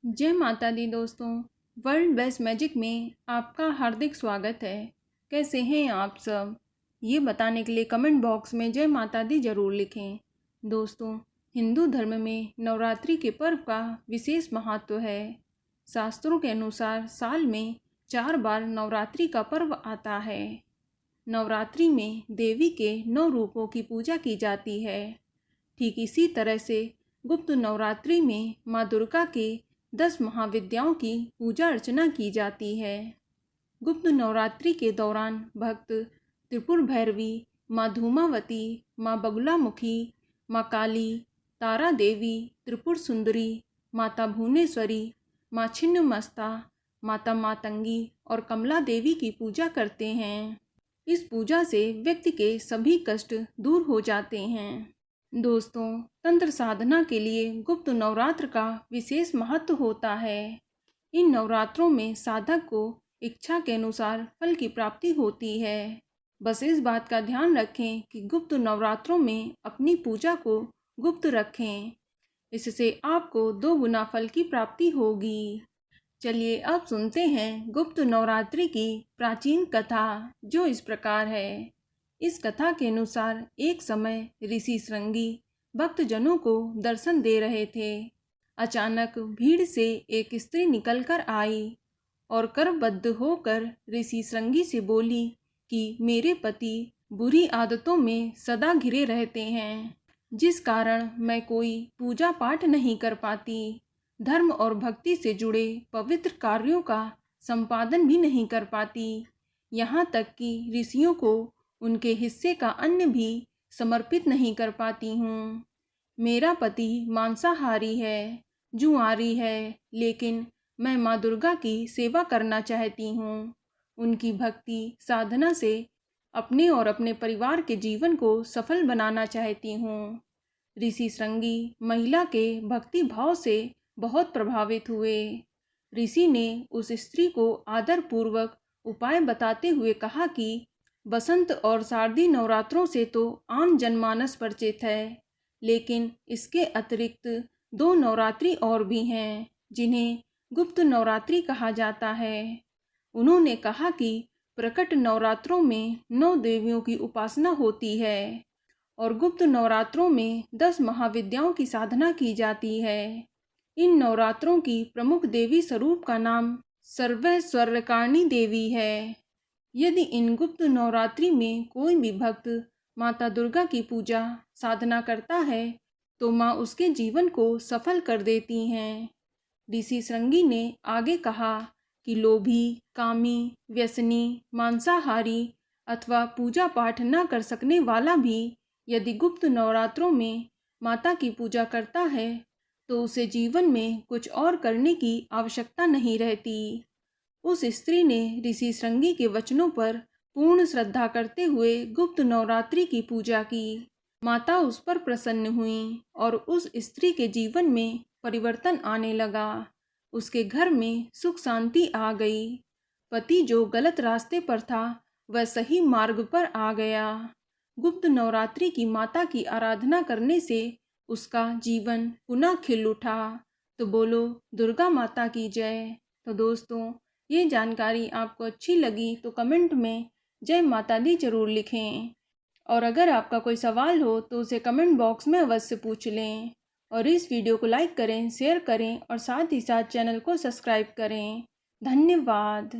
जय माता दी दोस्तों। वर्ल्ड बेस्ट मैजिक में आपका हार्दिक स्वागत है। कैसे हैं आप सब, ये बताने के लिए कमेंट बॉक्स में जय माता दी ज़रूर लिखें। दोस्तों, हिंदू धर्म में नवरात्रि के पर्व का विशेष महत्व है। शास्त्रों के अनुसार साल में 4 बार नवरात्रि का पर्व आता है। नवरात्रि में देवी के 9 रूपों की पूजा की जाती है। ठीक इसी तरह से गुप्त नवरात्रि में माँ दुर्गा के 10 महाविद्याओं की पूजा अर्चना की जाती है। गुप्त नवरात्रि के दौरान भक्त त्रिपुर भैरवी, माँ धूमावती, माँ बगुलामुखी, माँ काली, तारा देवी, त्रिपुर सुंदरी, माता भुवनेश्वरी, माँ छिन्नमस्ता, माता मातंगी और कमला देवी की पूजा करते हैं। इस पूजा से व्यक्ति के सभी कष्ट दूर हो जाते हैं। दोस्तों, तंत्र साधना के लिए गुप्त नवरात्र का विशेष महत्व होता है। इन नवरात्रों में साधक को इच्छा के अनुसार फल की प्राप्ति होती है। बस इस बात का ध्यान रखें कि गुप्त नवरात्रों में अपनी पूजा को गुप्त रखें। इससे आपको 2 गुना फल की प्राप्ति होगी। चलिए अब सुनते हैं गुप्त नवरात्रि की प्राचीन कथा, जो इस प्रकार है। इस कथा के अनुसार एक समय ऋषि श्रृंगी भक्तजनों को दर्शन दे रहे थे। अचानक भीड़ से एक स्त्री निकलकर आई और करबद्ध होकर ऋषि श्रृंगी से बोली कि मेरे पति बुरी आदतों में सदा घिरे रहते हैं, जिस कारण मैं कोई पूजा पाठ नहीं कर पाती, धर्म और भक्ति से जुड़े पवित्र कार्यों का संपादन भी नहीं कर पाती, यहाँ तक कि ऋषियों को उनके हिस्से का अन्न भी समर्पित नहीं कर पाती हूँ। मेरा पति मांसाहारी है, जुआरी है, लेकिन मैं माँ दुर्गा की सेवा करना चाहती हूँ। उनकी भक्ति साधना से अपने और अपने परिवार के जीवन को सफल बनाना चाहती हूँ। ऋषि श्रृंगी महिला के भक्ति भाव से बहुत प्रभावित हुए। ऋषि ने उस स्त्री को आदरपूर्वक उपाय बताते हुए कहा कि बसंत और शारदीय नवरात्रों से तो आम जनमानस परिचित है, लेकिन इसके अतिरिक्त 2 नवरात्रि और भी हैं, जिन्हें गुप्त नवरात्रि कहा जाता है। उन्होंने कहा कि प्रकट नवरात्रों में 9 देवियों की उपासना होती है और गुप्त नवरात्रों में 10 महाविद्याओं की साधना की जाती है। इन नवरात्रों की प्रमुख देवी स्वरूप का नाम सर्वैश्वर्यकारिणी देवी है। यदि इन गुप्त नवरात्रि में कोई भी भक्त माता दुर्गा की पूजा साधना करता है तो माँ उसके जीवन को सफल कर देती हैं। ऋषि श्रृंगी ने आगे कहा कि लोभी, कामी, व्यसनी, मांसाहारी अथवा पूजा पाठ न कर सकने वाला भी यदि गुप्त नवरात्रों में माता की पूजा करता है तो उसे जीवन में कुछ और करने की आवश्यकता नहीं रहती। उस स्त्री ने ऋषि श्रृंगी के वचनों पर पूर्ण श्रद्धा करते हुए गुप्त नवरात्रि की पूजा की। माता उस पर प्रसन्न हुई और उस स्त्री के जीवन में परिवर्तन आने लगा। उसके घर में सुख शांति आ गई। पति जो गलत रास्ते पर था वह सही मार्ग पर आ गया। गुप्त नवरात्रि की माता की आराधना करने से उसका जीवन पुनः खिल उठा। तो बोलो दुर्गा माता की जय। तो दोस्तों, ये जानकारी आपको अच्छी लगी तो कमेंट में जय माता दी जरूर लिखें। और अगर आपका कोई सवाल हो तो उसे कमेंट बॉक्स में अवश्य पूछ लें। और इस वीडियो को लाइक करें, शेयर करें और साथ ही साथ चैनल को सब्सक्राइब करें। धन्यवाद।